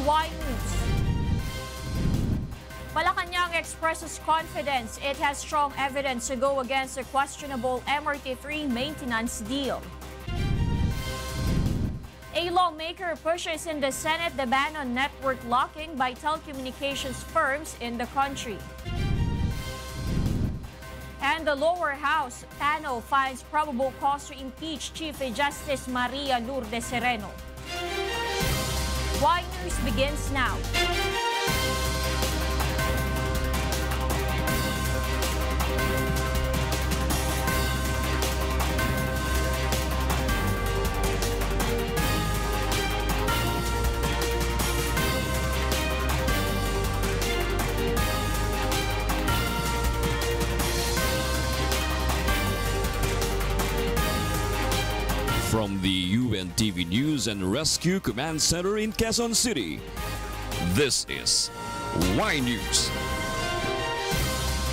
Y News. Malacañang expresses confidence it has strong evidence to go against a questionable MRT3 maintenance deal. A lawmaker pushes in the Senate the ban on network locking by telecommunications firms in the country. And the lower house panel finds probable cause to impeach Chief Justice Maria Lourdes Sereno. Y News begins now. From the UNTV News and Rescue Command Center in Quezon City, this is Y News.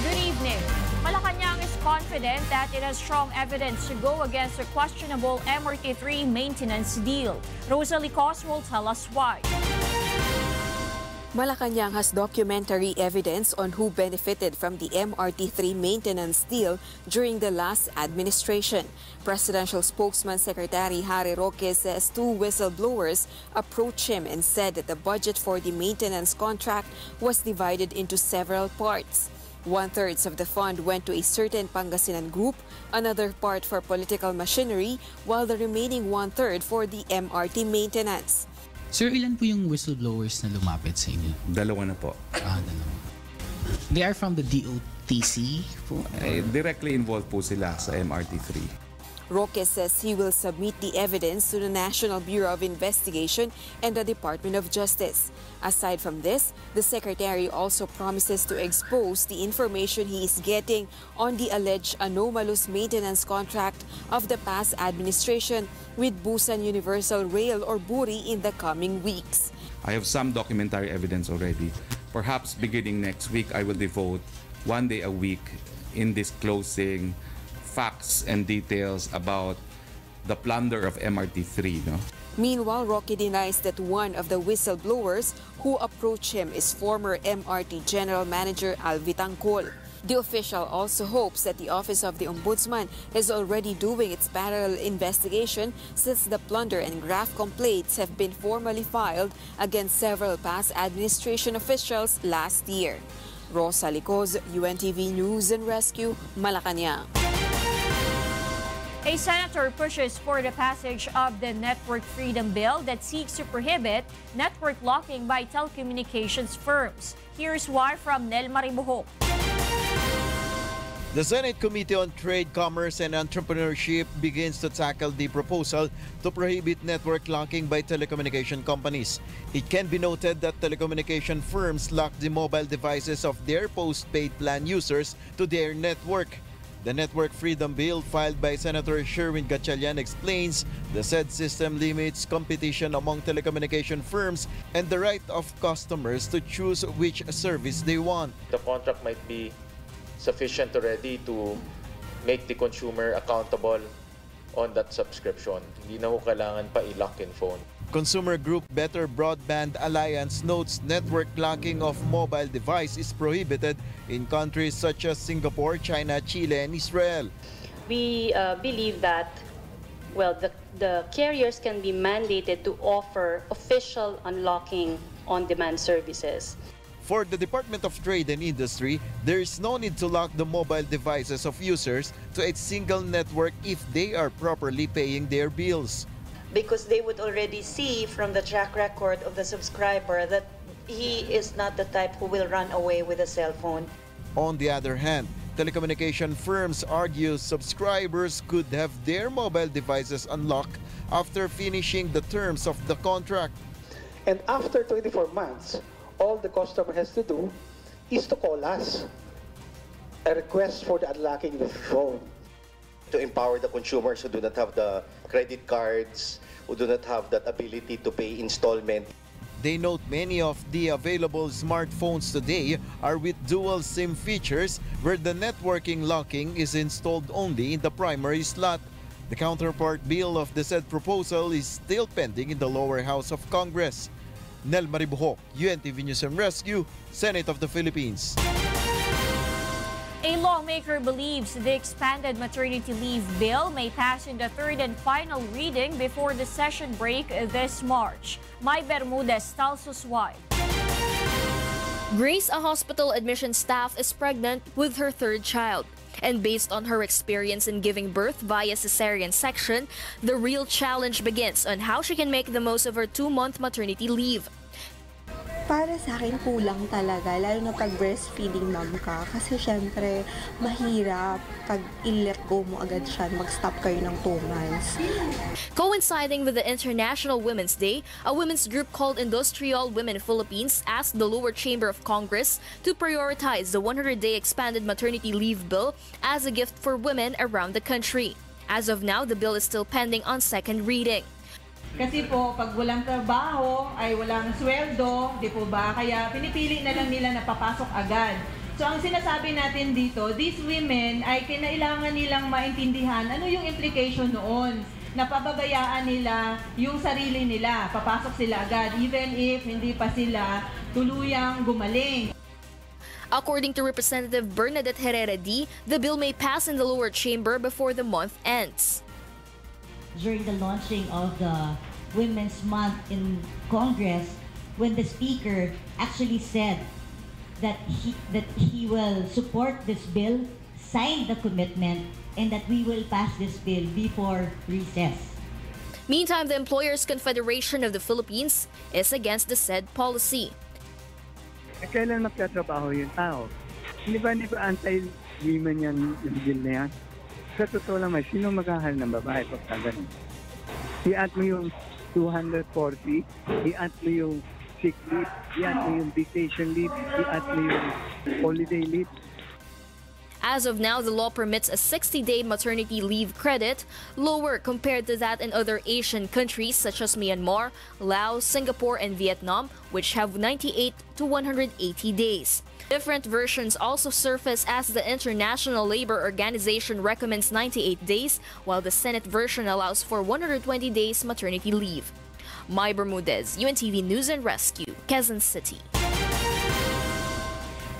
Good evening. Malacañang is confident that it has strong evidence to go against a questionable MRT3 maintenance deal. Rosalie Cos will tell us why. Malacañang has documentary evidence on who benefited from the MRT3 maintenance deal during the last administration. Presidential spokesman Secretary Harry Roque says two whistleblowers approached him and said that the budget for the maintenance contract was divided into several parts. 1/3 of the fund went to a certain Pangasinan group, another part for political machinery, while the remaining 1/3 for the MRT maintenance. Sir, ilan po yung whistleblowers na lumapit sa inyo? Dalawa na po. Dalawa. They are from the DOTC po? Directly involved po sila sa MRT3. Roque says he will submit the evidence to the National Bureau of Investigation and the Department of Justice. Aside from this, the Secretary also promises to expose the information he is getting on the alleged anomalous maintenance contract of the past administration with Busan Universal Rail or BURI in the coming weeks. I have some documentary evidence already. Perhaps beginning next week, I will devote 1 day a week in disclosing facts and details about the plunder of MRT3. No? Meanwhile, Roque denies that one of the whistleblowers who approached him is former MRT General Manager Alvi Tangcol. The official also hopes that the Office of the Ombudsman is already doing its parallel investigation since the plunder and graft complaints have been formally filed against several past administration officials last year. Rosalie Cos, UNTV News and Rescue, Malacañang. A senator pushes for the passage of the Network Freedom Bill that seeks to prohibit network locking by telecommunications firms. Here's why from Nel Maribuhok. The Senate Committee on Trade, Commerce and Entrepreneurship begins to tackle the proposal to prohibit network locking by telecommunication companies. It can be noted that telecommunication firms lock the mobile devices of their postpaid plan users to their network. The Network Freedom Bill filed by Senator Sherwin Gatchalian explains the said system limits competition among telecommunication firms and the right of customers to choose which service they want. The contract might be sufficient already to make the consumer accountable on that subscription. Hindi na ho kailangan pa i-lock in phone. Consumer group Better Broadband Alliance notes network locking of mobile device is prohibited in countries such as Singapore, China, Chile, and Israel. We believe that, well, the carriers can be mandated to offer official unlocking on-demand services. For the Department of Trade and Industry, there is no need to lock the mobile devices of users to a single network if they are properly paying their bills. Because they would already see from the track record of the subscriber that he is not the type who will run away with a cell phone. On the other hand, telecommunication firms argue subscribers could have their mobile devices unlocked after finishing the terms of the contract. And after 24 months, all the customer has to do is to call us a request for the unlocking of the phone. To empower the consumers who do not have the credit cards, who do not have that ability to pay installment. They note many of the available smartphones today are with dual SIM features where the networking locking is installed only in the primary slot. The counterpart bill of the said proposal is still pending in the lower house of Congress. Nel Maribuhok, UNTV News and Rescue, Senate of the Philippines. A lawmaker believes the expanded maternity leave bill may pass in the third and final reading before the session break this March. Mai Bermudez tells us why. Grace, a hospital admission staff, is pregnant with her third child. And based on her experience in giving birth via cesarean section, the real challenge begins on how she can make the most of her 2-month maternity leave. Para sa akin, kulang talaga, lalo na pag breastfeeding mom ka. Kasi syempre, mahirap pag i-let go mo agad siya, mag-stop kayo ng 2 months. Coinciding with the International Women's Day, a women's group called Industrial Women Philippines asked the lower chamber of Congress to prioritize the 100-day expanded maternity leave bill as a gift for women around the country. As of now, the bill is still pending on second reading. Kasi po, pag walang trabaho, ay walang sweldo, di po ba? Kaya pinipili na lang nila na papasok agad. So ang sinasabi natin dito, these women ay kinailangan nilang maintindihan ano yung implication noon na pababayaan nila yung sarili nila. Papasok sila agad, even if hindi pa sila tuluyang gumaling. According to Representative Bernadette Herrera D., the bill may pass in the lower chamber before the month ends. During the launching of the Women's Month in Congress, when the Speaker actually said that he will support this bill, sign the commitment, and that we will pass this bill before recess. Meantime, the Employers Confederation of the Philippines is against the said policy. Kailan magtatrabaho yung tao? Hindi ba anti-women yung bill na yan? Sa totoo lang, sino maghahal ng babae pag ganun? I-add mo yung 240, i-add mo yung sick leave, i-add mo yung vacation leave, i-add mo yung holiday leave. As of now, the law permits a 60-day maternity leave credit, lower compared to that in other Asian countries such as Myanmar, Laos, Singapore, and Vietnam, which have 98 to 180 days. Different versions also surface as the International Labor Organization recommends 98 days, while the Senate version allows for 120 days maternity leave. Mai Bermudez, UNTV News and Rescue, Quezon City.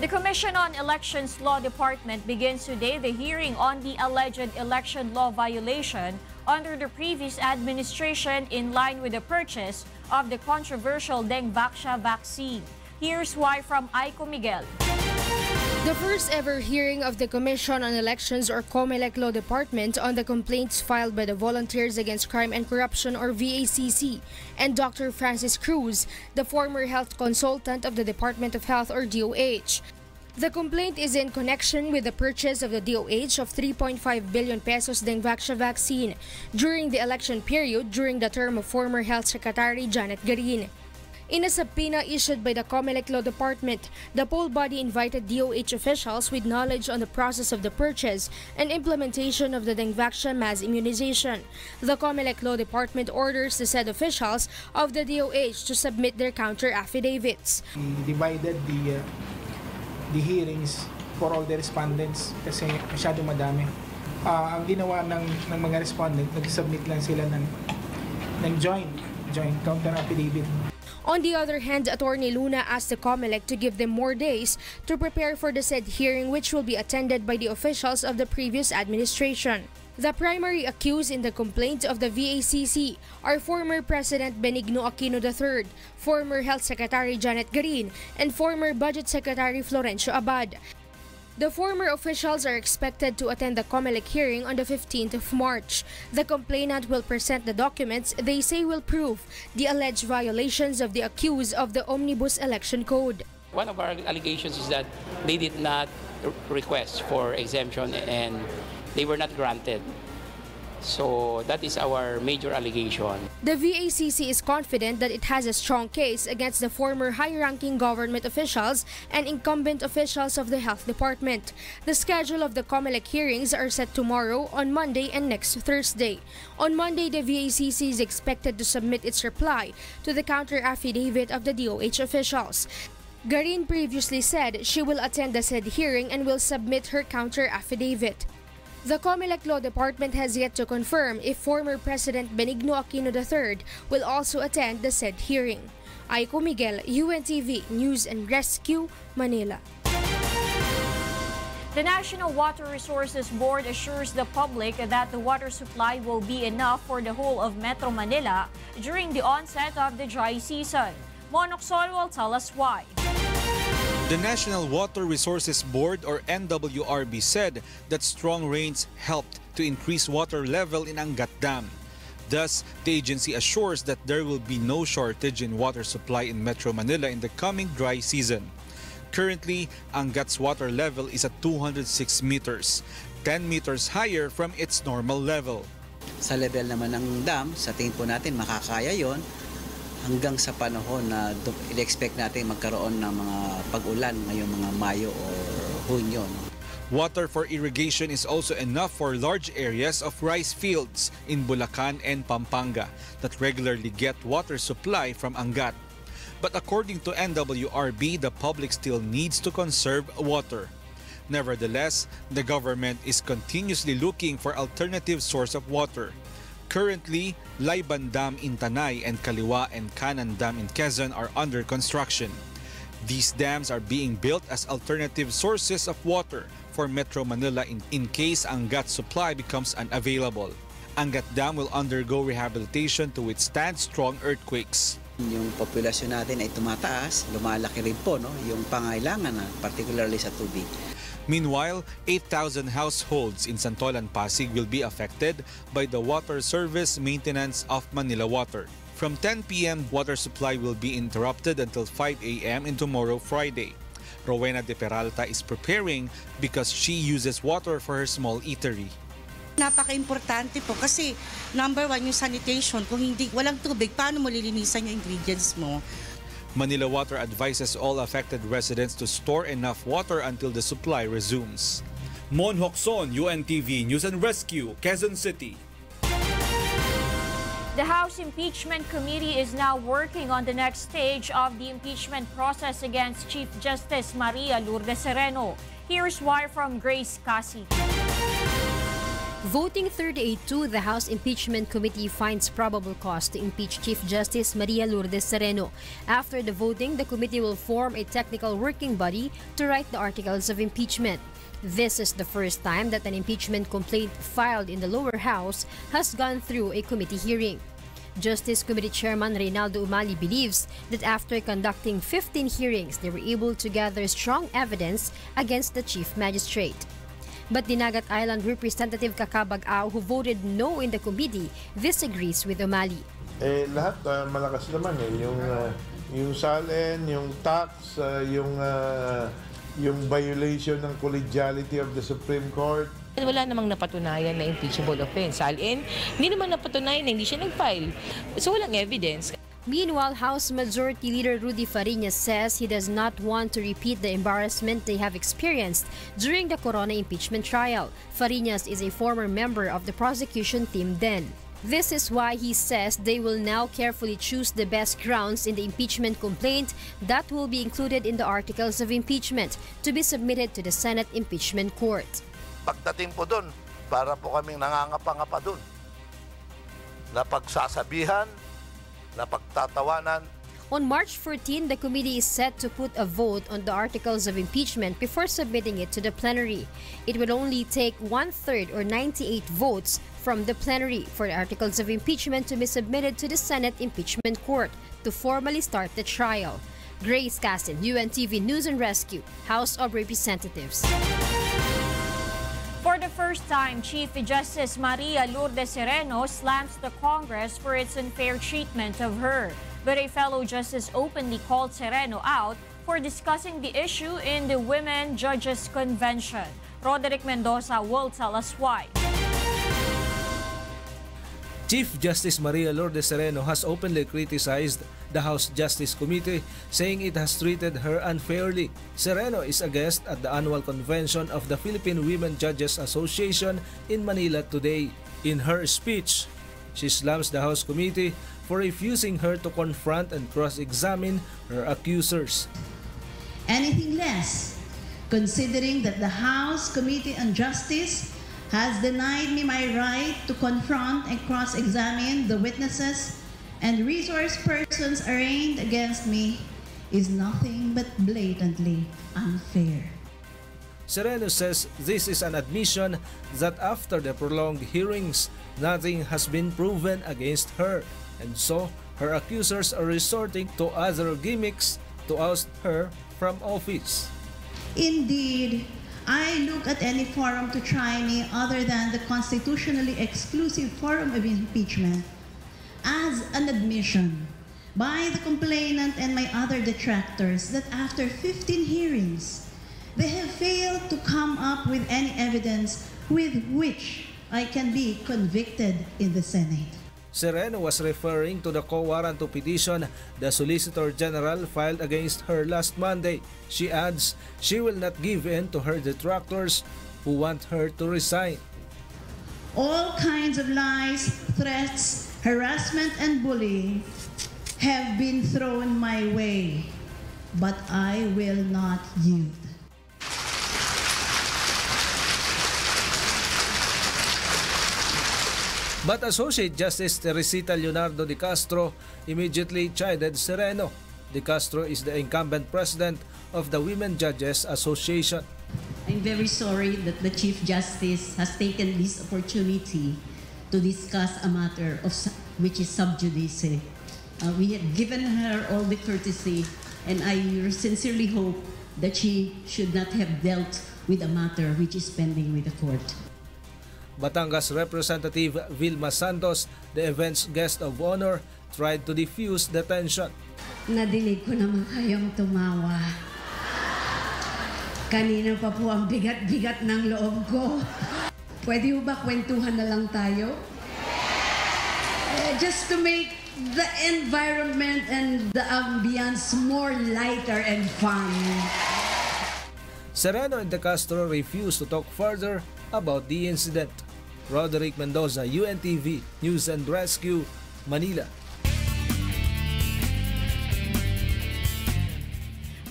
The Commission on Elections Law Department begins today the hearing on the alleged election law violation under the previous administration in line with the purchase of the controversial Dengvaxia vaccine. Here's why from Aiko Miguel. The first ever hearing of the Commission on Elections or COMELEC Law Department on the complaints filed by the Volunteers Against Crime and Corruption or VACC and Dr. Francis Cruz, the former health consultant of the Department of Health or DOH. The complaint is in connection with the purchase of the DOH of 3.5 billion pesos Dengvaxia vaccine during the election period during the term of former Health Secretary Janet Garin. In a subpoena issued by the COMELEC Law Department, the poll body invited DOH officials with knowledge on the process of the purchase and implementation of the Dengvaxia mass immunization. The COMELEC Law Department orders the said officials of the DOH to submit their counter affidavits. We divided the hearings for all the respondents kasi masyado madami. Ang ginawa ng mga respondent, nag-submit lang sila ng joint counter affidavit. On the other hand, Attorney Luna asked the COMELEC to give them more days to prepare for the said hearing, which will be attended by the officials of the previous administration. The primary accused in the complaint of the VACC are former President Benigno Aquino III, former Health Secretary Janet Garin, and former Budget Secretary Florencio Abad. The former officials are expected to attend the COMELEC hearing on the 15th of March. The complainant will present the documents they say will prove the alleged violations of the accused of the Omnibus Election Code. One of our allegations is that they did not request for exemption and they were not granted. So that is our major allegation. The VACC is confident that it has a strong case against the former high-ranking government officials and incumbent officials of the Health Department. The schedule of the COMELEC hearings are set tomorrow, on Monday, and next Thursday. On Monday, the VACC is expected to submit its reply to the counter-affidavit of the DOH officials. Garin previously said she will attend the said hearing and will submit her counter-affidavit. The COMELEC Law Department has yet to confirm if former President Benigno Aquino III will also attend the said hearing. Aiko Miguel, UNTV News and Rescue, Manila. The National Water Resources Board assures the public that the water supply will be enough for the whole of Metro Manila during the onset of the dry season. Monoxol will tell us why. The National Water Resources Board or NWRB said that strong rains helped to increase water level in Angat Dam. Thus, the agency assures that there will be no shortage in water supply in Metro Manila in the coming dry season. Currently, Angat's water level is at 206 meters, 10 meters higher from its normal level. Sa level naman ng dam, sa tingin po natin makakaya yon hanggang sa panahon na i-expect natin magkaroon ng mga pag-ulan ngayong mga Mayo o Hunyo. Water for irrigation is also enough for large areas of rice fields in Bulacan and Pampanga that regularly get water supply from Angat. But according to NWRB, the public still needs to conserve water. Nevertheless, the government is continuously looking for alternative source of water. Currently, Layban Dam in Tanay and Kaliwa and Kanan Dam in Quezon are under construction. These dams are being built as alternative sources of water for Metro Manila in case Angat supply becomes unavailable. Angat Dam will undergo rehabilitation to withstand strong earthquakes. Yung populasyon natin ay tumataas, lumalaki rin po yung pangailangan particularly sa tubig. Meanwhile, 8,000 households in Santolan, Pasig will be affected by the water service maintenance of Manila Water. From 10 p.m., water supply will be interrupted until 5 a.m. in tomorrow, Friday. Rowena de Peralta is preparing because she uses water for her small eatery. Napaka-importante po kasi number one yung sanitation. Kung walang tubig, paano mo lilinisan yung ingredients mo? Manila Water advises all affected residents to store enough water until the supply resumes. Mon Hokson, UNTV News and Rescue, Quezon City. The House Impeachment Committee is now working on the next stage of the impeachment process against Chief Justice Maria Lourdes Sereno. Here's why from Grace Casi. Voting 38-2, the House Impeachment Committee finds probable cause to impeach Chief Justice Maria Lourdes Sereno. After the voting, the committee will form a technical working body to write the articles of impeachment. This is the first time that an impeachment complaint filed in the lower house has gone through a committee hearing. Justice Committee Chairman Reynaldo Umali believes that after conducting 15 hearings, they were able to gather strong evidence against the Chief Magistrate. But Dinagat Island Representative Kakabag-Ao, who voted no in the committee, disagrees with Umali. Lahat malakas naman yung SALN, yung tax, yung violation ng collegiality of the Supreme Court. Wala namang napatunayan na impeachable offense. SALN, hindi naman napatunayan na hindi siya nag-file. So walang evidence. Meanwhile, House Majority Leader Rudy Fariñas says he does not want to repeat the embarrassment they have experienced during the Corona impeachment trial. Fariñas is a former member of the prosecution team then. This is why he says they will now carefully choose the best grounds in the impeachment complaint that will be included in the articles of impeachment to be submitted to the Senate Impeachment Court. Pagdating po doon, para po kaming nangangapa-ngapa doon. Napagsasabihan, napagtatawanan. On March 14, the committee is set to put a vote on the articles of impeachment before submitting it to the plenary. It will only take 1/3 or 98 votes from the plenary for the articles of impeachment to be submitted to the Senate Impeachment Court to formally start the trial. Grace Cassin, UNTV News and Rescue, House of Representatives. For the first time, Chief Justice Maria Lourdes Sereno slams the Congress for its unfair treatment of her. But a fellow justice openly called Sereno out for discussing the issue in the Women Judges Convention. Roderick Mendoza will tell us why. Chief Justice Maria Lourdes Sereno has openly criticized the House Justice Committee, saying it has treated her unfairly. Sereno is a guest at the annual convention of the Philippine Women Judges Association in Manila today. In her speech, she slams the House Committee for refusing her to confront and cross-examine her accusers. Anything less, considering that the House Committee on Justice has denied me my right to confront and cross-examine the witnesses and resource persons arraigned against me is nothing but blatantly unfair. Sereno says this is an admission that after the prolonged hearings, nothing has been proven against her, and so her accusers are resorting to other gimmicks to oust her from office. Indeed, I look at any forum to try me other than the constitutionally exclusive forum of impeachment as an admission by the complainant and my other detractors that after 15 hearings, they have failed to come up with any evidence with which I can be convicted in the Senate. Sereno was referring to the quo warranto petition the Solicitor General filed against her last Monday. She adds she will not give in to her detractors who want her to resign. All kinds of lies, threats, harassment, and bullying have been thrown my way, but I will not yield. But Associate Justice Teresita Leonardo de Castro immediately chided Sereno. De Castro is the incumbent president of the Women Judges Association. I'm very sorry that the Chief Justice has taken this opportunity to discuss a matter of which is sub judice. We have given her all the courtesy, and I sincerely hope that she should not have dealt with a matter which is pending with the court. Batangas Representative Vilma Santos, the event's guest of honor, tried to diffuse the tension. Nadinig ko naman kayong tumawa. Kanina pa po ang bigat-bigat ng loob ko. Pwede ba kwentuhan na lang tayo? Just to make the environment and the ambience more lighter and fun. Sereno and De Castro refused to talk further about the incident. Roderick Mendoza, UNTV, News and Rescue, Manila.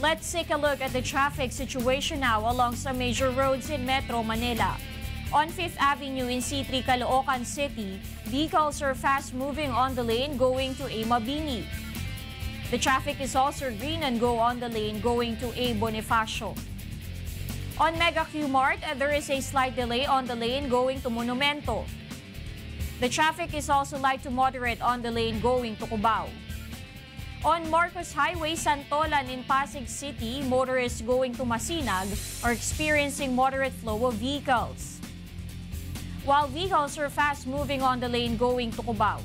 Let's take a look at the traffic situation now along some major roads in Metro Manila. On 5th Avenue in C3 Caloocan City, vehicles are fast-moving on the lane going to A Mabini. The traffic is also green and go on the lane going to A Bonifacio. On Mega Q Mart, there is a slight delay on the lane going to Monumento. The traffic is also light to moderate on the lane going to Cubao. On Marcos Highway, Santolan in Pasig City, motorists going to Masinag are experiencing moderate flow of vehicles, while vehicles are fast moving on the lane going to Cubao.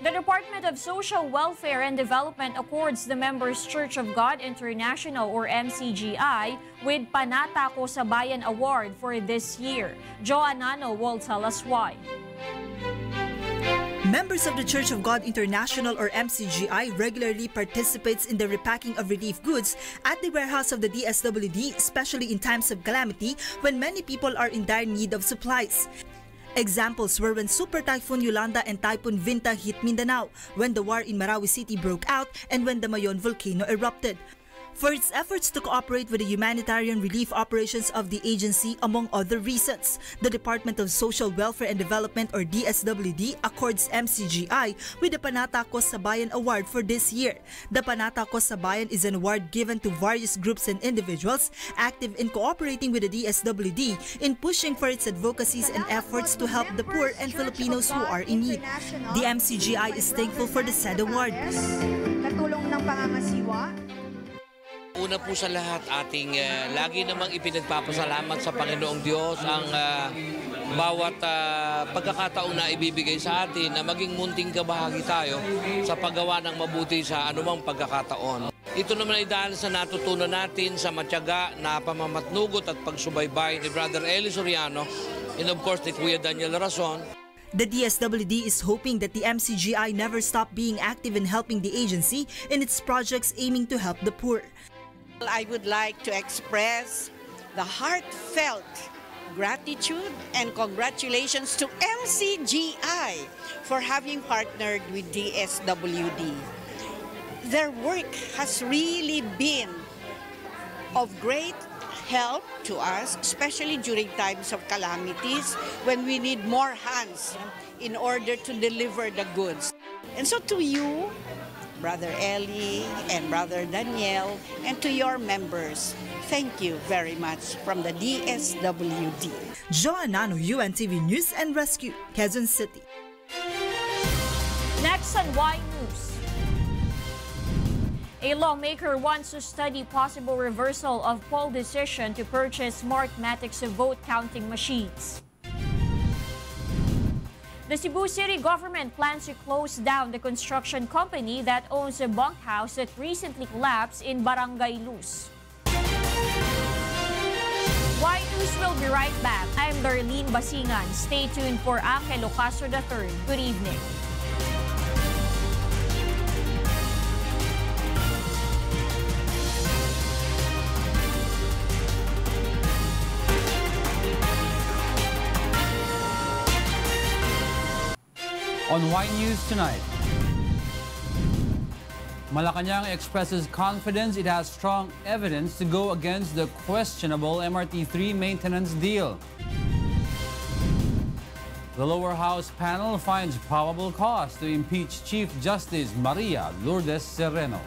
The Department of Social Welfare and Development accords the Members Church of God International or MCGI with Panata Ko sa Bayan Award for this year. Jo Anano will tell us why. Members of the Church of God International or MCGI regularly participates in the repacking of relief goods at the warehouse of the DSWD, especially in times of calamity when many people are in dire need of supplies. Examples were when Super Typhoon Yolanda and Typhoon Vinta hit Mindanao, when the war in Marawi City broke out, and when the Mayon volcano erupted. For its efforts to cooperate with the humanitarian relief operations of the agency, among other reasons, the Department of Social Welfare and Development or DSWD accords MCGI with the Panata Ko sa Bayan Award for this year. The Panata Ko sa Bayan is an award given to various groups and individuals active in cooperating with the DSWD in pushing for its advocacies and efforts to help the poor and Filipinos who are in need. The MCGI is thankful for the said award. Katulong ng pangangasiwa. Una po sa lahat, ating lagi namang ipinagpapasalamat sa Panginoong Diyos ang bawat pagkakataon na ibibigay sa atin na maging munting kabahagi tayo sa paggawa ng mabuti sa anumang pagkakataon. Ito naman ay dahil sa natutunan natin sa matyaga na pamamatnugot at pagsubaybay ni Brother Eli Soriano and of course ni Kuya Daniel Rason. The DSWD is hoping that the MCGI never stop being active in helping the agency in its projects aiming to help the poor. I would like to express the heartfelt gratitude and congratulations to MCGI for having partnered with DSWD. Their work has really been of great help to us, especially during times of calamities when we need more hands in order to deliver the goods. And so to you, Brother Eli and Brother Daniel, and to your members, thank you very much from the DSWD. Joanano, UNTV News and Rescue, Quezon City. Next on Y News. A lawmaker wants to study possible reversal of poll decision to purchase Smartmatics vote counting machines. The Cebu City government plans to close down the construction company that owns a bunkhouse that recently collapsed in Barangay Luz. Y News will be right back. I'm Darlene Basingan. Stay tuned for Angelo Castro III. Good evening. On Y News tonight, Malacañang expresses confidence it has strong evidence to go against the questionable MRT3 maintenance deal. The lower house panel finds probable cause to impeach Chief Justice Maria Lourdes Sereno.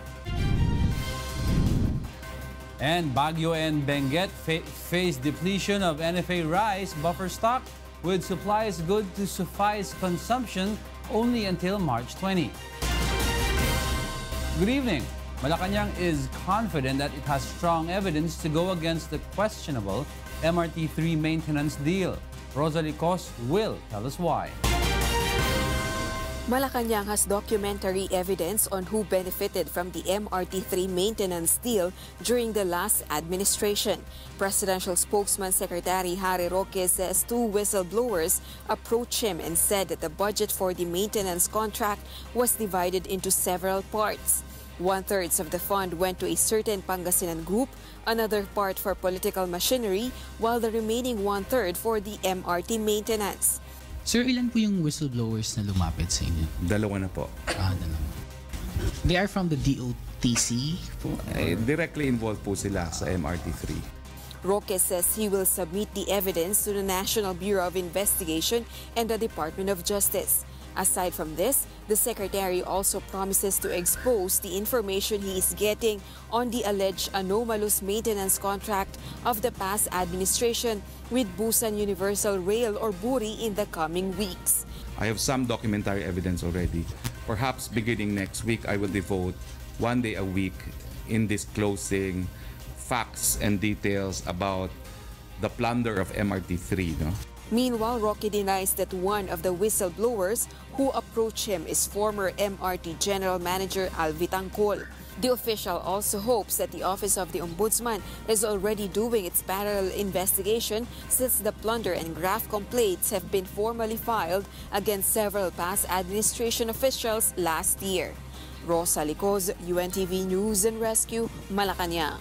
And Baguio and Benguet face depletion of NFA rice buffer stock, with supplies good to suffice consumption only until March 20. Good evening. Malacañang is confident that it has strong evidence to go against the questionable MRT3 maintenance deal. Rosalie Cos will tell us why. Malacañang has documentary evidence on who benefited from the MRT3 maintenance deal during the last administration. Presidential spokesman Secretary Harry Roque says two whistleblowers approached him and said that the budget for the maintenance contract was divided into several parts. 1/3 of the fund went to a certain Pangasinan group, another part for political machinery, while the remaining 1/3 for the MRT maintenance. Sir, ilan po yung whistleblowers na lumapit sa inyo? Dalawa na po. Dalawa. They are from the DOTC po? Directly involved po sila sa MRT3. Roque says he will submit the evidence to the National Bureau of Investigation and the Department of Justice. Aside from this, the Secretary also promises to expose the information he is getting on the alleged anomalous maintenance contract of the past administration with Busan Universal Rail or BURI in the coming weeks. I have some documentary evidence already. Perhaps beginning next week, I will devote 1 day a week in disclosing facts and details about the plunder of MRT3. No? Meanwhile, Roque denies that one of the whistleblowers who approached him is former MRT General Manager Alvi Tangcol. The official also hopes that the Office of the Ombudsman is already doing its parallel investigation since the plunder and graft complaints have been formally filed against several past administration officials last year. Rosa Licos, UNTV News and Rescue, Malacañang.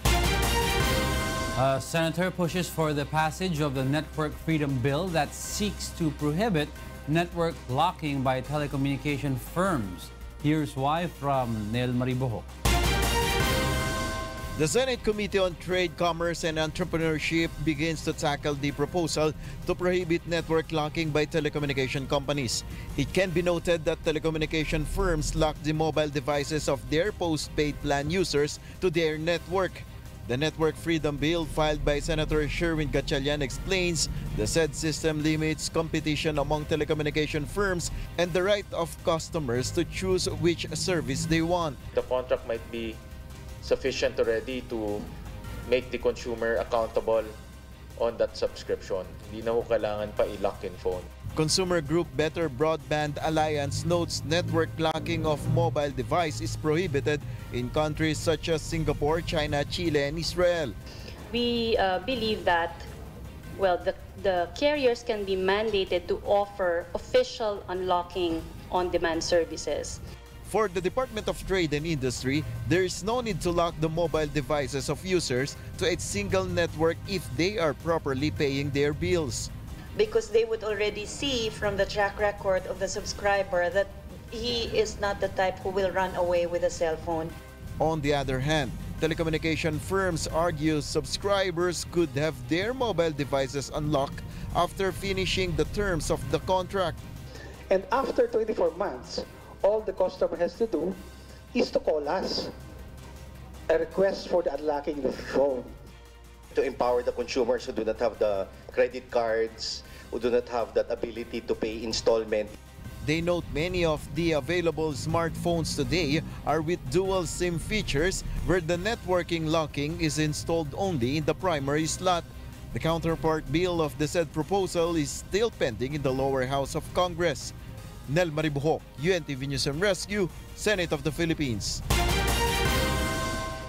A senator pushes for the passage of the Network Freedom Bill that seeks to prohibit network locking by telecommunication firms. Here's why from Nel Maribojo. The Senate Committee on Trade, Commerce and Entrepreneurship begins to tackle the proposal to prohibit network locking by telecommunication companies. It can be noted that telecommunication firms lock the mobile devices of their postpaid plan users to their network. The Network Freedom Bill filed by Senator Sherwin Gatchalian explains the said system limits competition among telecommunication firms and the right of customers to choose which service they want. The contract might be sufficient already to make the consumer accountable on that subscription. Hindi na ho kailangan pa i-lock in phone. Consumer group Better Broadband Alliance notes network locking of mobile device is prohibited in countries such as Singapore, China, Chile, and Israel. We believe that, well, the carriers can be mandated to offer official unlocking on-demand services. For the Department of Trade and Industry, there is no need to lock the mobile devices of users to a single network if they are properly paying their bills. Because they would already see from the track record of the subscriber that he is not the type who will run away with a cell phone. On the other hand, Telecommunication firms argue subscribers could have their mobile devices unlocked after finishing the terms of the contract. And after 24 months, all the customer has to do is to call us a request for the unlocking of the phone. To empower the consumers who do not have the credit cards, who do not have that ability to pay installment. They note many of the available smartphones today are with dual SIM features where the networking locking is installed only in the primary slot. The counterpart bill of the said proposal is still pending in the lower house of Congress. Nel Maribuho, UNTV News and Rescue, Senate of the Philippines.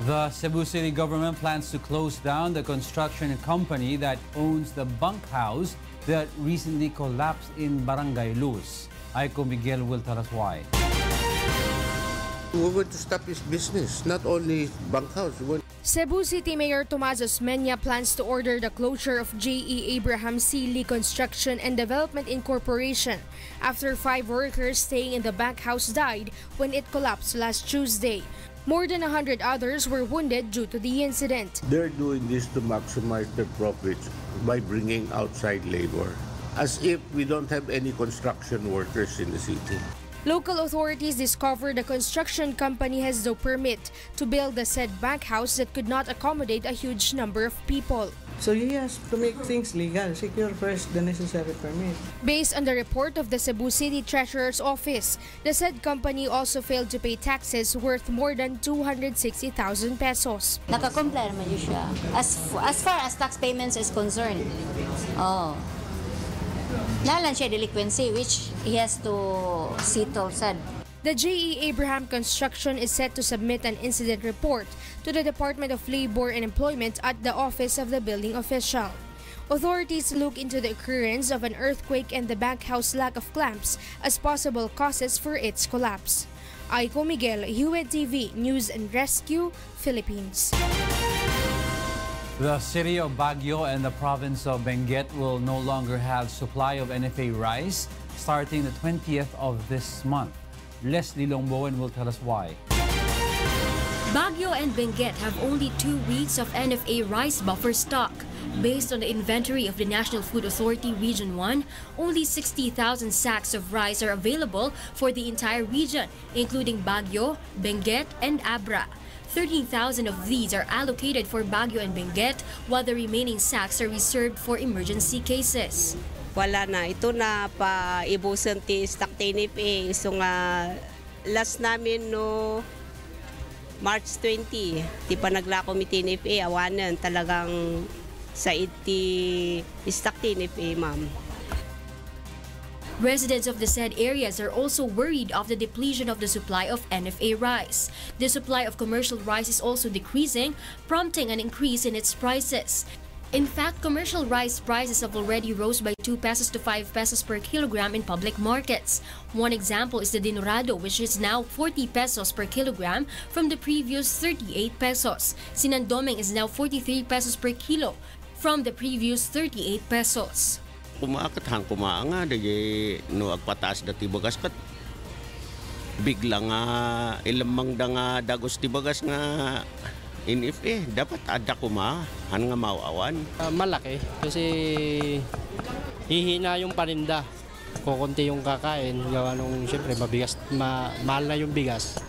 The Cebu City government plans to close down the construction company that owns the bunkhouse that recently collapsed in Barangay Lourdes. Aiko Miguel will tell us why. We're going to stop his business, not only bunkhouse. Cebu City Mayor Tomas Osmeña plans to order the closure of J.E. Abraham C. Lee Construction and Development Incorporation after 5 workers staying in the bunkhouse died when it collapsed last Tuesday. More than 100 others were wounded due to the incident. They're doing this to maximize their profits by bringing outside labor, as if we don't have any construction workers in the city. Local authorities discovered the construction company has no permit to build the said bunkhouse that could not accommodate a huge number of people. So he has to make things legal, secure first the necessary permit. Based on the report of the Cebu City Treasurer's Office, the said company also failed to pay taxes worth more than 260,000 pesos. Nakakomply naman yun siya. As far as tax payments is concerned. Oh. Nalan siya delinquency which he has to settle said. The J.E. Abraham Construction is set to submit an incident report to the Department of Labor and Employment at the office of the building official. Authorities look into the occurrence of an earthquake and the bunkhouse lack of clamps as possible causes for its collapse. Aiko Miguel, UNTV News and Rescue, Philippines. The city of Baguio and the province of Benguet will no longer have supply of NFA rice starting the 20th of this month. Leslie Longbowen will tell us why. Baguio and Benguet have only 2 weeks of NFA rice buffer stock. Based on the inventory of the National Food Authority Region 1, only 60,000 sacks of rice are available for the entire region, including Baguio, Benguet, and Abra. 13,000 of these are allocated for Baguio and Benguet, while the remaining sacks are reserved for emergency cases. Wala na. Ito na pa ibusan ti stock tinip eh. So nga last namin no March 20, ti pa naglako mi tinip eh. Awanan talagang sa iti stock tinip eh, ma'am. Residents of the said areas are also worried of the depletion of the supply of NFA rice. The supply of commercial rice is also decreasing, prompting an increase in its prices. In fact, commercial rice prices have already rose by 2 pesos to 5 pesos per kilogram in public markets. One example is the Dinorado, which is now 40 pesos per kilogram from the previous 38 pesos. Sinandoming is now 43 pesos per kilo from the previous 38 pesos. Kumaakathan kumaanga dahil no agpataas na tibagas kat bigla nga ilamang da nga dagos tibagas nga NFA, dapat ada kuma, nga mauawan. Malaki kasi hihina yung paninda. Kukunti yung kakain, gawa nung siyempre mabigas, mahal na yung bigas.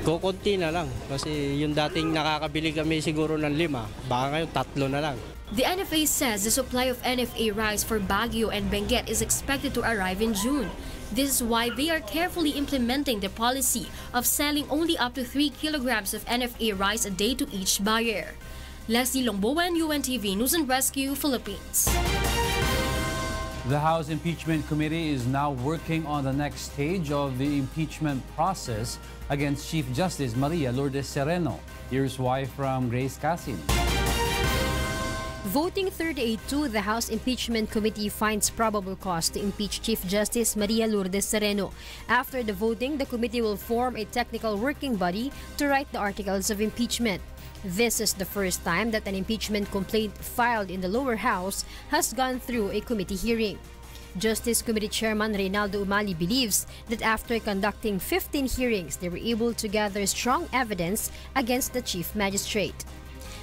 Kukunti na lang kasi yung dating nakakabili kami siguro ng 5, baka ngayon 3 na lang. The NFA says the supply of NFA rice for Baguio and Benguet is expected to arrive in June. This is why they are carefully implementing the policy of selling only up to 3 kilograms of NFA rice a day to each buyer. Leslie Longbowen, UNTV News and Rescue, Philippines. The House Impeachment Committee is now working on the next stage of the impeachment process against Chief Justice Maria Lourdes Sereno. Here's why from Grace Casin. Voting 38-2, the House Impeachment Committee finds probable cause to impeach Chief Justice Maria Lourdes Sereno. After the voting, the committee will form a technical working body to write the articles of impeachment. This is the first time that an impeachment complaint filed in the lower house has gone through a committee hearing. Justice Committee Chairman Reynaldo Umali believes that after conducting 15 hearings, they were able to gather strong evidence against the Chief Magistrate.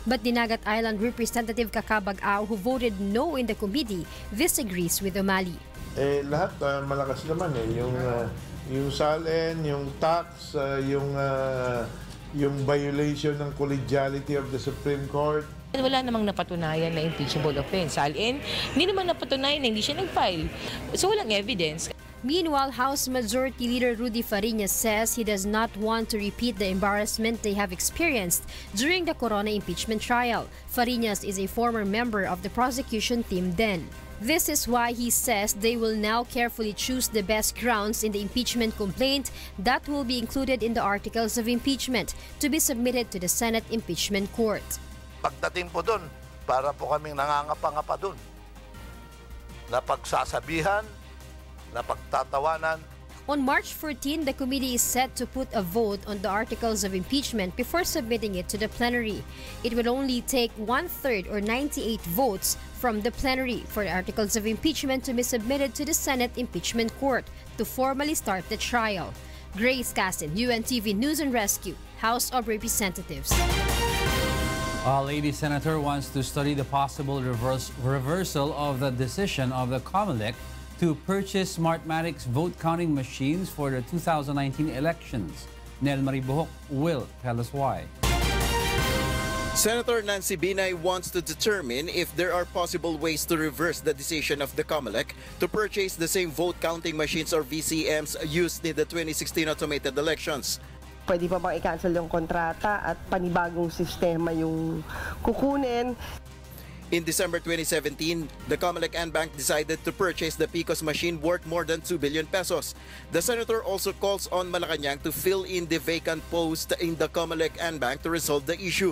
But Dinagat Island Representative Kakabag-Ao, who voted no in the committee, disagrees with Umali. Lahat malakas naman yung SALN, yung tax, yung violation ng collegiality of the Supreme Court. Wala namang napatunayan na impeachable offense. SALN, hindi naman napatunayan na hindi siya nag-file. So walang evidence. Meanwhile, House Majority Leader Rudy Fariñas says he does not want to repeat the embarrassment they have experienced during the Corona impeachment trial. Fariñas is a former member of the prosecution team then. This is why he says they will now carefully choose the best grounds in the impeachment complaint that will be included in the articles of impeachment to be submitted to the Senate Impeachment Court. Pagdating po doon, para po kaming nangangapa-ngapa doon. Napagsasabihan, napagtatawanan. On March 14, the committee is set to put a vote on the articles of impeachment before submitting it to the plenary. It will only take 1/3 or 98 votes from the plenary for the articles of impeachment to be submitted to the Senate Impeachment Court to formally start the trial. Grace Cassin, UNTV News and Rescue, House of Representatives. A lady senator wants to study the possible reversal of the decision of the COMELEC to purchase Smartmatic's vote-counting machines for the 2019 elections. Nel Maribuhok will tell us why. Senator Nancy Binay wants to determine if there are possible ways to reverse the decision of the COMELEC to purchase the same vote-counting machines or VCMs used in the 2016 automated elections. Pwede pa bang i-cancel yung kontrata at panibagong sistema yung kukunin? In December 2017, the COMELEC and Bank decided to purchase the PICOS machine worth more than 2 billion pesos. The senator also calls on Malacañang to fill in the vacant post in the COMELEC and Bank to resolve the issue.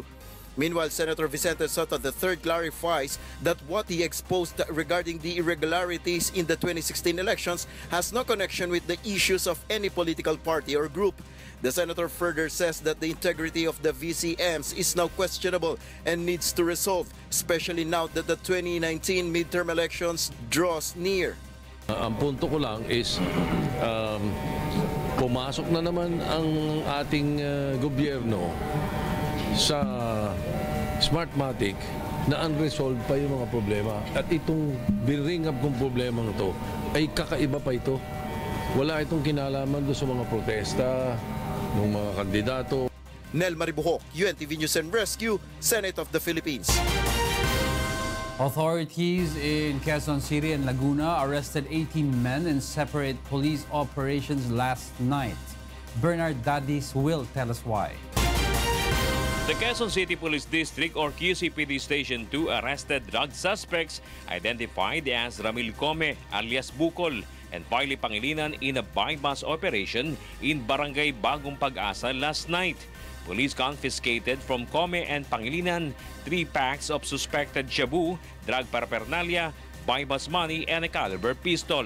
Meanwhile, Senator Vicente Soto III clarifies that what he exposed regarding the irregularities in the 2016 elections has no connection with the issues of any political party or group. The senator further says that the integrity of the VCMs is now questionable and needs to resolve, especially now that the 2019 midterm elections draws near. Ang punto ko lang is pumasok na naman ang ating gobyerno sa Smartmatic na unresolved pa yung mga problema. At itong biring up kong problema ito ay kakaiba pa ito. Wala itong kinalaman doon sa mga protesta ng mga kandidato. Nel Maribuhok, UNTV News and Rescue, Senate of the Philippines. Authorities in Quezon City and Laguna arrested 18 men in separate police operations last night. Bernard Dadis will tell us why. The Quezon City Police District or QCPD Station 2 arrested drug suspects identified as Ramil Come alias Bukol and Piley Pangilinan in a buy-bus operation in Barangay Bagong Pag-asa last night. Police confiscated from Come and Pangilinan 3 packs of suspected shabu, drug paraphernalia, buy-bus money, and a caliber pistol.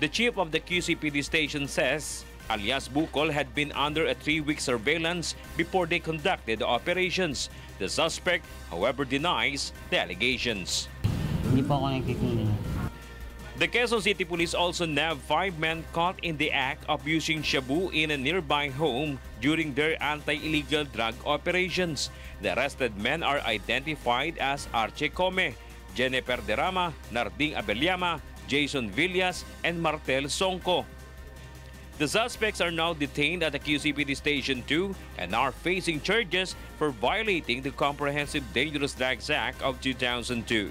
The chief of the QCPD station says alias Bukol had been under a 3-week surveillance before they conducted the operations. The suspect, however, denies the allegations. Hindi po ako nakikita. The Quezon City Police also nabbed 5 men caught in the act of using shabu in a nearby home during their anti-illegal drug operations. The arrested men are identified as Arche Come, Jennifer Derama, Narding Abelyama, Jason Villas, and Martel Songko. The suspects are now detained at the QCPD Station 2 and are facing charges for violating the Comprehensive Dangerous Drugs Act of 2002.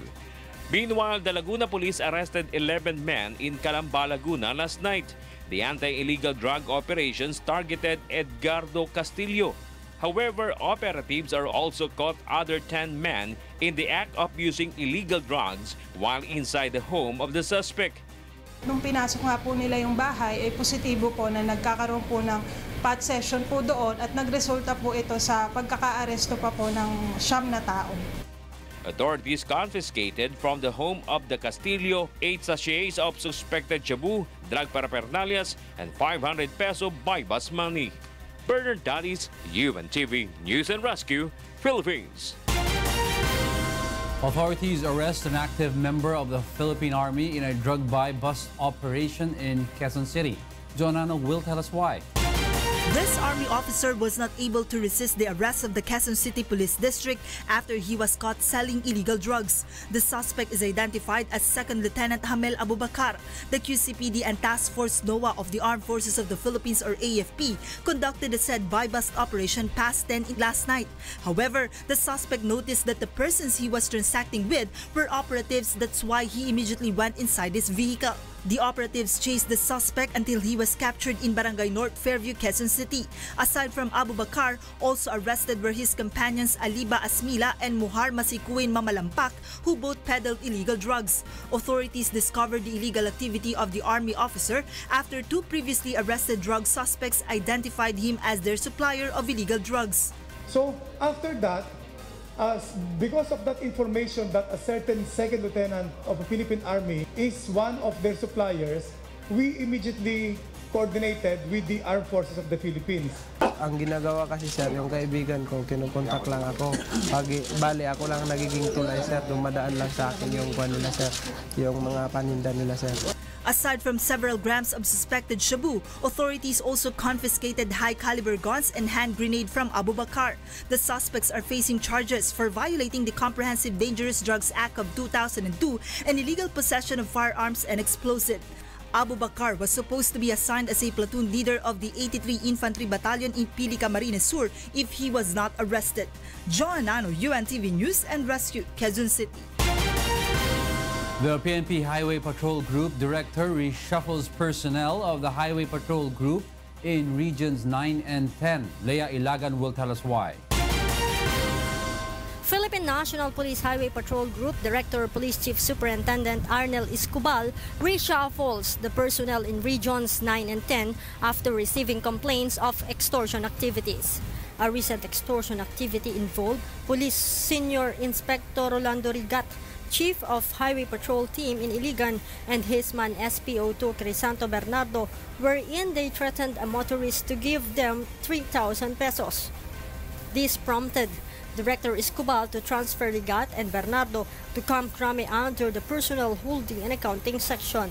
Meanwhile, the Laguna Police arrested 11 men in Calamba, Laguna last night. The anti-illegal drug operations targeted Edgardo Castillo. However, operatives are also caught other 10 men in the act of using illegal drugs while inside the home of the suspect. Nung pinasok nga po nila yung bahay, ay positibo po na nagkakaroon po ng pot session po doon at nagresulta po ito sa pagkaka-aresto pa po ng 9 na tao. Authorities confiscated from the home of the Castillo 8 sachets of suspected shabu, drug paraphernalias, and 500 peso buy-bus money. Bernard Dadis, UNTV News and Rescue, Philippines. Authorities arrest an active member of the Philippine Army in a drug buy bust operation in Quezon City. Jonano will tell us why. This army officer was not able to resist the arrest of the Quezon City Police District after he was caught selling illegal drugs. The suspect is identified as Second Lieutenant Hamel Abubakar. The QCPD and Task Force NOAA of the Armed Forces of the Philippines or AFP conducted the said buy-bust operation past 10 last night. However, the suspect noticed that the persons he was transacting with were operatives. That's why he immediately went inside his vehicle. The operatives chased the suspect until he was captured in Barangay North, Fairview, Quezon City. Aside from Abubakar, also arrested were his companions Aliba Asmila and Muhar Masikuin Mamalampak, who both peddled illegal drugs. Authorities discovered the illegal activity of the army officer after two previously arrested drug suspects identified him as their supplier of illegal drugs. So after that, because of that information that a certain second lieutenant of the Philippine Army is one of their suppliers, we immediately coordinated with the Armed Forces of the Philippines. Ang ginagawa kasi sir, yung kaibigan ko, kinukontak lang ako. Bali, ako lang nagiging tulay sir, dumadaan lang sa akin yung kwan nila sir, yung mga paninda nila sir. Aside from several grams of suspected shabu, authorities also confiscated high-caliber guns and hand grenade from Abubakar. The suspects are facing charges for violating the Comprehensive Dangerous Drugs Act of 2002 and illegal possession of firearms and explosive. Abubakar was supposed to be assigned as a platoon leader of the 83 Infantry Battalion in Pili, Camarines Sur if he was not arrested. Jonano, UNTV News and Rescue, Quezon City. The PNP Highway Patrol Group Director reshuffles personnel of the Highway Patrol Group in Regions 9 and 10. Leah Ilagan will tell us why. Philippine National Police Highway Patrol Group Director Police Chief Superintendent Arnel Escobal reshuffles the personnel in Regions 9 and 10 after receiving complaints of extortion activities. A recent extortion activity involved Police Senior Inspector Rolando Rigat, Chief of Highway Patrol Team in Iligan, and his man SPO2 Crisanto Bernardo, wherein they threatened a motorist to give them 3,000 pesos. This prompted Director Escobal to transfer Rigat and Bernardo to Camp Crame under the Personnel Holding and Accounting Section.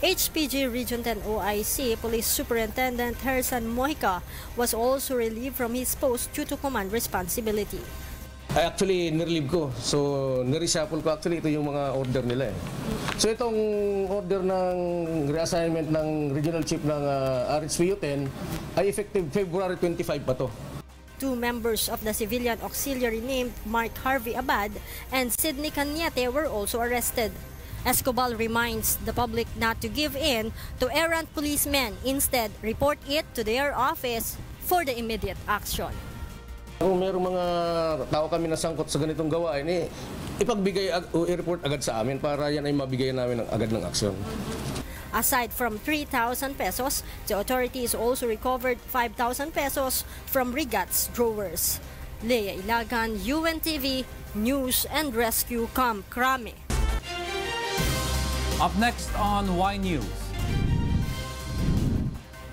HPG Region 10 OIC Police Superintendent Hersan Mojica was also relieved from his post due to command responsibility. Actually, nirelieve ko. So, nireshuffle ko. Actually, ito yung mga order nila eh. So, itong order ng reassignment ng Regional Chief ng RHPU 10 ay effective February 25 pa to. Two members of the civilian auxiliary named Mark Harvey Abad and Sidney Cañete were also arrested. Escobal reminds the public not to give in to errant policemen. Instead, report it to their office for the immediate action. Kung mayroong mga tao kami na sangkot sa ganitong gawain, ipagbigay o i-report agad sa amin para yan ay mabigay namin agad ng aksyon. Aside from 3,000 pesos, the authorities also recovered 5,000 pesos from Rigat's drawers. Leah Ilagan, UNTV, News and Rescue, Camp Crame. Up next on Y News.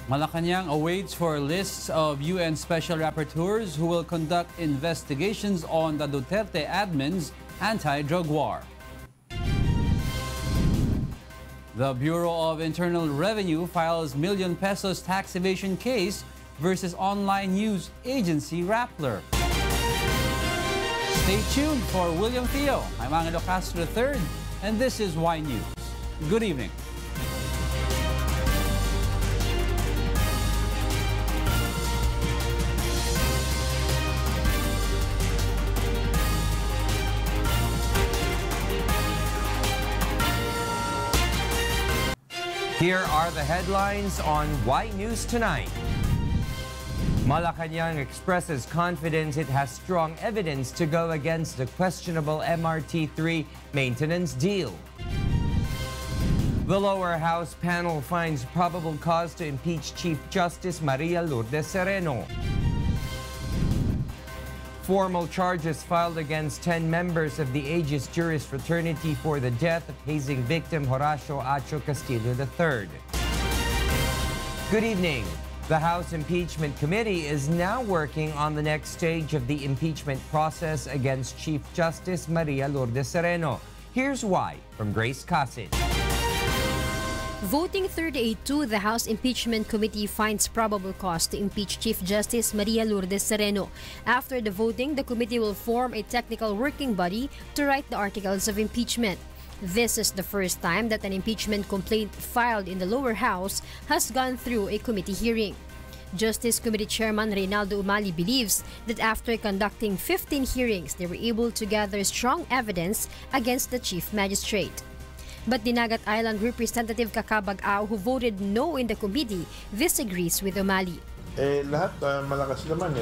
Malacañang awaits for lists of UN Special Rapporteurs who will conduct investigations on the Duterte admin's anti-drug war. The Bureau of Internal Revenue files million pesos tax evasion case versus online news agency Rappler. Stay tuned for William Theo. I'm Angelo Castro III, and this is Y News. Good evening. Here are the headlines on Y News Tonight. Malacañang expresses confidence it has strong evidence to go against the questionable MRT-3 maintenance deal. The lower house panel finds probable cause to impeach Chief Justice Maria Lourdes Sereno. Formal charges filed against 10 members of the Aegis Juris Fraternity for the death of hazing victim Horacio Acho Castillo III. Good evening. The House Impeachment Committee is now working on the next stage of the impeachment process against Chief Justice Maria Lourdes Sereno. Here's why from Grace Casin. Voting 38-2, the House Impeachment Committee finds probable cause to impeach Chief Justice Maria Lourdes Sereno. After the voting, the committee will form a technical working body to write the articles of impeachment. This is the first time that an impeachment complaint filed in the lower house has gone through a committee hearing. Justice Committee Chairman Reynaldo Umali believes that after conducting 15 hearings, they were able to gather strong evidence against the Chief Magistrate. But Dinagat Island Representative Kakabag-Ao, who voted no in the committee, disagrees with Umali. Lahat malakas naman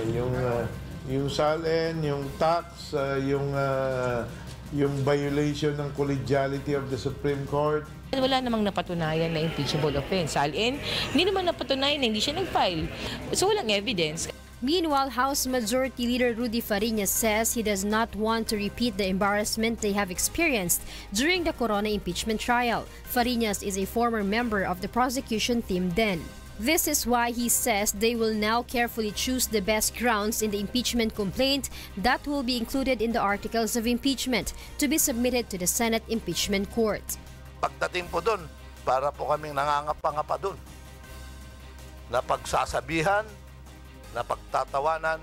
yung salin, yung tax, yung violation ng collegiality of the Supreme Court. Wala namang napatunayan na impeachable offense. Salin, hindi naman napatunayan na hindi siya nag-file. So walang evidence. Meanwhile, House Majority Leader Rudy Fariñas says he does not want to repeat the embarrassment they have experienced during the Corona impeachment trial. Fariñas is a former member of the prosecution team then. This is why he says they will now carefully choose the best grounds in the impeachment complaint that will be included in the articles of impeachment to be submitted to the Senate Impeachment Court. Pagdating po doon, para po kaming nangangapa-ngapa doon. Na pagsasabihan, na pagtatawanan.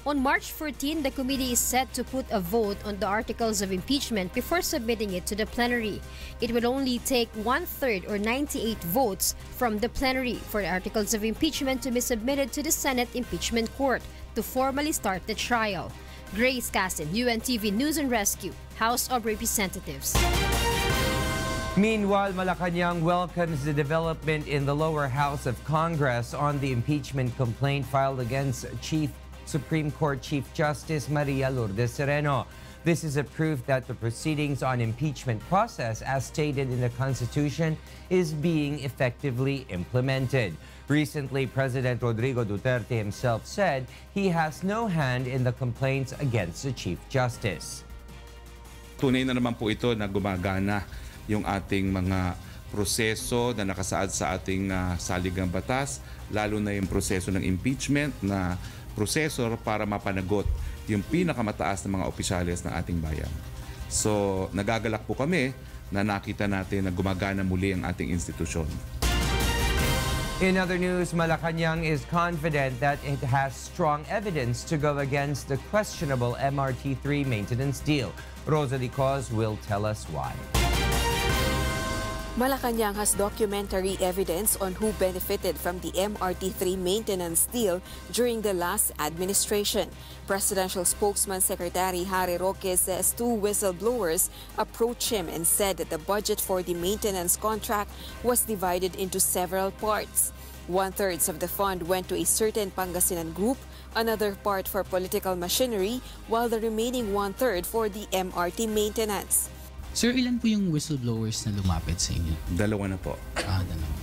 On March 14, the committee is set to put a vote on the articles of impeachment before submitting it to the plenary. It would only take 1/3 or 98 votes from the plenary for the articles of impeachment to be submitted to the Senate Impeachment Court to formally start the trial. Grace Casin, UNTV News and Rescue, House of Representatives. Meanwhile, Malacañang welcomes the development in the lower house of Congress on the impeachment complaint filed against Supreme Court Chief Justice Maria Lourdes Sereno. This is a proof that the proceedings on impeachment process, as stated in the Constitution, is being effectively implemented. Recently, President Rodrigo Duterte himself said he has no hand in the complaints against the Chief Justice. Tunay na naman po ito na gumagana yung ating mga proseso na nakasaad sa ating saligang batas, lalo na yung proseso ng impeachment na prosesor para mapanagot yung pinakamataas na mga opisyales ng ating bayan. So, nagagalak po kami na nakita natin na gumagana muli ang ating institusyon. In other news, Malacañang is confident that it has strong evidence to go against the questionable MRT3 maintenance deal. Rosalie Cos will tell us why. Malacañang has documentary evidence on who benefited from the MRT3 maintenance deal during the last administration. Presidential spokesman Secretary Harry Roque says 2 whistleblowers approached him and said that the budget for the maintenance contract was divided into several parts. 1/3 of the fund went to a certain Pangasinan group, another part for political machinery, while the remaining 1/3 for the MRT maintenance. Sir, ilan po yung whistleblowers na lumapit sa inyo? Dalawa na po. Dalawa.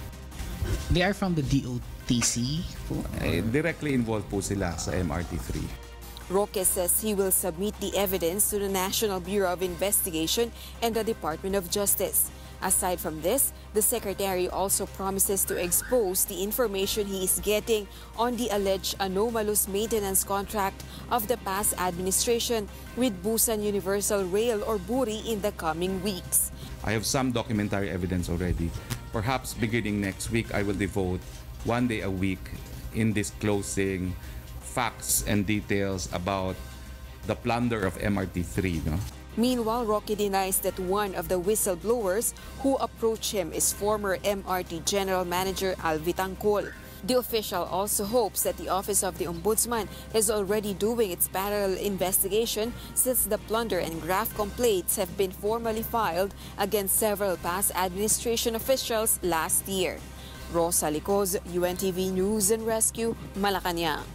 They are from the DOTC po? Directly involved po sila sa MRT3. Roque says he will submit the evidence to the National Bureau of Investigation and the Department of Justice. Aside from this, the Secretary also promises to expose the information he is getting on the alleged anomalous maintenance contract of the past administration with Busan Universal Rail or BURI in the coming weeks. I have some documentary evidence already. Perhaps beginning next week, I will devote 1 day a week in disclosing facts and details about the plunder of MRT3. No? Meanwhile, Roque denies that one of the whistleblowers who approached him is former MRT General Manager Alvi Tangcol. The official also hopes that the Office of the Ombudsman is already doing its parallel investigation since the plunder and graft complaints have been formally filed against several past administration officials last year. Rosalie Cos, UNTV News and Rescue, Malacañang.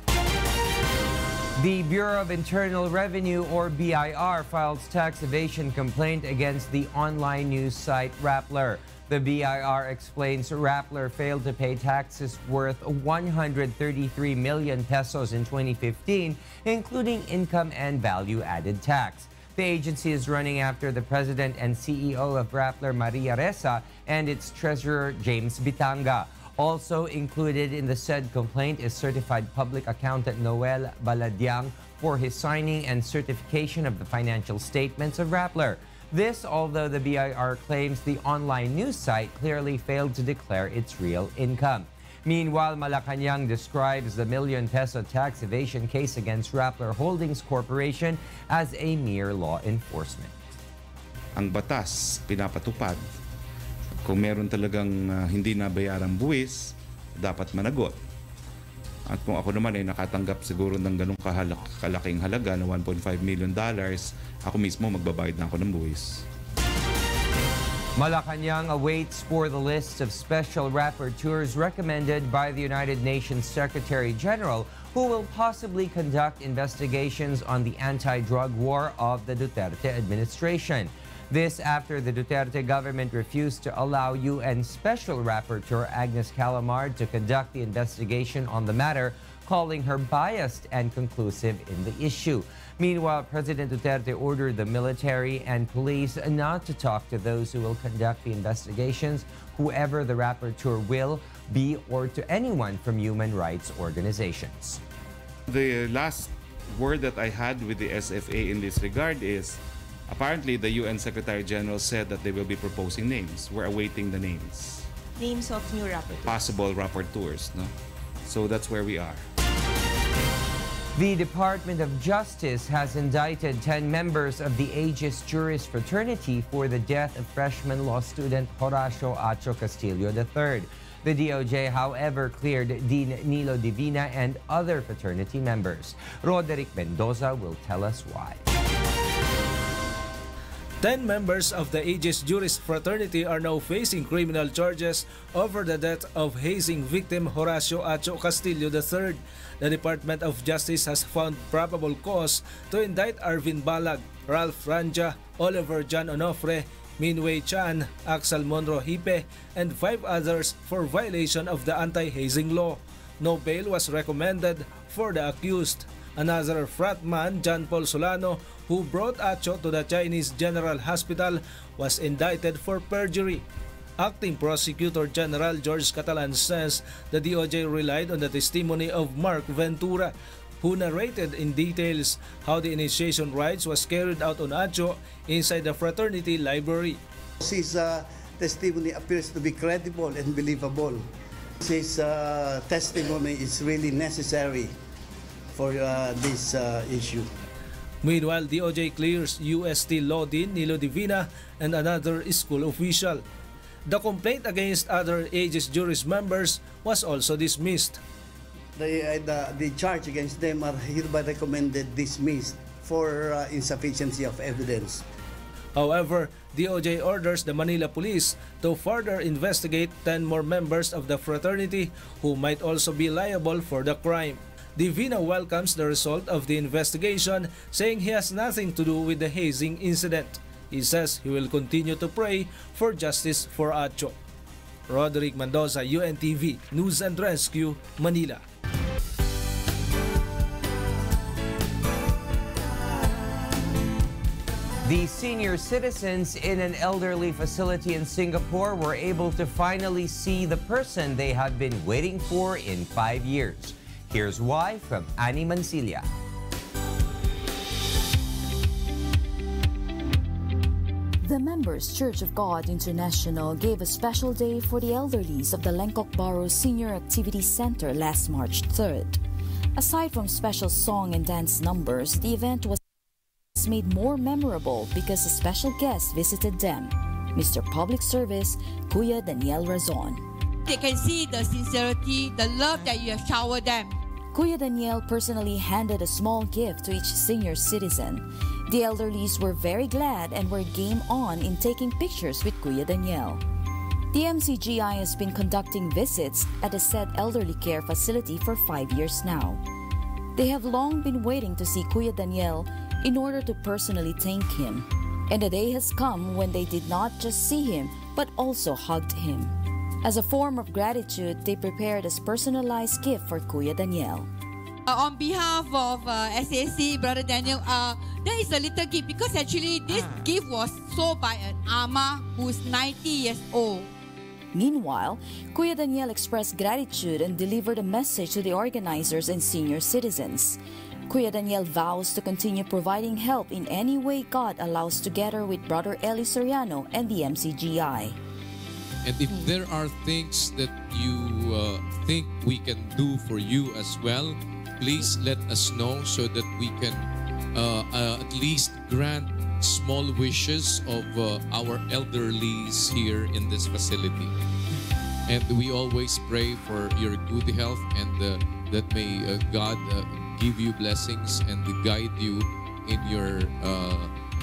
The Bureau of Internal Revenue, or BIR, files tax evasion complaint against the online news site Rappler. The BIR explains Rappler failed to pay taxes worth 133 million pesos in 2015, including income and value-added tax. The agency is running after the president and CEO of Rappler, Maria Ressa, and its treasurer, James Bitanga. Also included in the said complaint is certified public accountant Noel Baladiang for his signing and certification of the financial statements of Rappler. This, although the BIR claims the online news site clearly failed to declare its real income. Meanwhile, Malacañang describes the ₱1 million tax evasion case against Rappler Holdings Corporation as a mere law enforcement. Ang batas pinapatupad. Kung meron talagang hindi nabayarang buwis, dapat managot. At kung ako naman ay nakatanggap siguro ng ganong kalaking halaga na $1.5 million, ako mismo magbabayad na ako ng buwis. Malacañang awaits for the list of special rapporteurs recommended by the United Nations Secretary General who will possibly conduct investigations on the anti-drug war of the Duterte administration. This after the Duterte government refused to allow UN Special Rapporteur Agnes Calamard to conduct the investigation on the matter, calling her biased and conclusive in the issue. Meanwhile, President Duterte ordered the military and police not to talk to those who will conduct the investigations, whoever the rapporteur will be, or to anyone from human rights organizations. The last word that I had with the SFA in this regard is apparently the UN Secretary General said that they will be proposing names. We're awaiting the names. Names of new rapporteurs. Possible rapporteurs, no? So that's where we are. The Department of Justice has indicted 10 members of the Aegis Juris Fraternity for the death of freshman law student Horacio Acho Castillo III. The DOJ, however, cleared Dean Nilo Divina and other fraternity members. Roderick Mendoza will tell us why. 10 members of the Aegis Juris Fraternity are now facing criminal charges over the death of hazing victim Horacio Acho Castillo III. The Department of Justice has found probable cause to indict Arvin Balag, Ralph Ranja, Oliver John Onofre, Minwei Chan, Axel Monro Hipe, and 5 others for violation of the anti-hazing law. No bail was recommended for the accused. Another frat man, John Paul Solano, who brought Acho to the Chinese General Hospital, was indicted for perjury. Acting Prosecutor General George Catalan says the DOJ relied on the testimony of Mark Ventura, who narrated in details how the initiation rites was carried out on Acho inside the fraternity library. His testimony appears to be credible and believable. His testimony is really necessary for this issue. Meanwhile, DOJ clears UST Law Dean Nilo Divina and another school official. The complaint against other Aegis Juris members was also dismissed. The charge against them are hereby recommended dismissed for insufficiency of evidence. However, DOJ orders the Manila Police to further investigate 10 more members of the fraternity who might also be liable for the crime. Divina welcomes the result of the investigation, saying he has nothing to do with the hazing incident. He says he will continue to pray for justice for Acho. Roderick Mendoza, UNTV, News and Rescue, Manila. The senior citizens in an elderly facility in Singapore were able to finally see the person they have been waiting for in 5 years. Here's why from Annie Mansilla. The Members Church of God International gave a special day for the elderlies of the Lengkok Bahru Senior Activity Center last March 3rd. Aside from special song and dance numbers, the event was made more memorable because a special guest visited them, Mr. Public Service Kuya Daniel Razon. They can see the sincerity, the love that you have showered them. Kuya Daniel personally handed a small gift to each senior citizen. The elderlies were very glad and were game on in taking pictures with Kuya Daniel. The MCGI has been conducting visits at the said elderly care facility for 5 years now. They have long been waiting to see Kuya Daniel in order to personally thank him. And the day has come when they did not just see him, but also hugged him. As a form of gratitude, they prepared a personalized gift for Kuya Daniel. On behalf of SAC, Brother Daniel, there is a little gift because actually this gift was sold by an ama who is 90 years old. Meanwhile, Kuya Daniel expressed gratitude and delivered a message to the organizers and senior citizens. Kuya Daniel vows to continue providing help in any way God allows together with Brother Eli Sereno and the MCGI. And if there are things that you think we can do for you as well, please let us know so that we can at least grant small wishes of our elderlies here in this facility. And we always pray for your good health and that may God give you blessings and guide you in your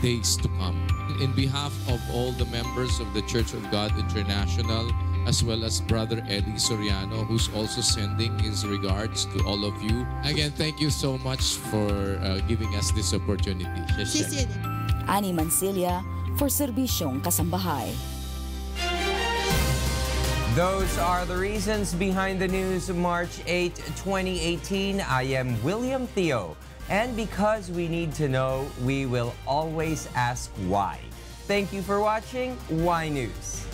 days to come. In behalf of all the members of the Church of God International, as well as Brother Eli Soriano, who's also sending his regards to all of you. Again, thank you so much for giving us this opportunity. Ani Mancilia for Serbisyong Kasambahay. Those are the reasons behind the news of March 8, 2018. I am William Theo. And because we need to know, we will always ask why. Thank you for watching Y News.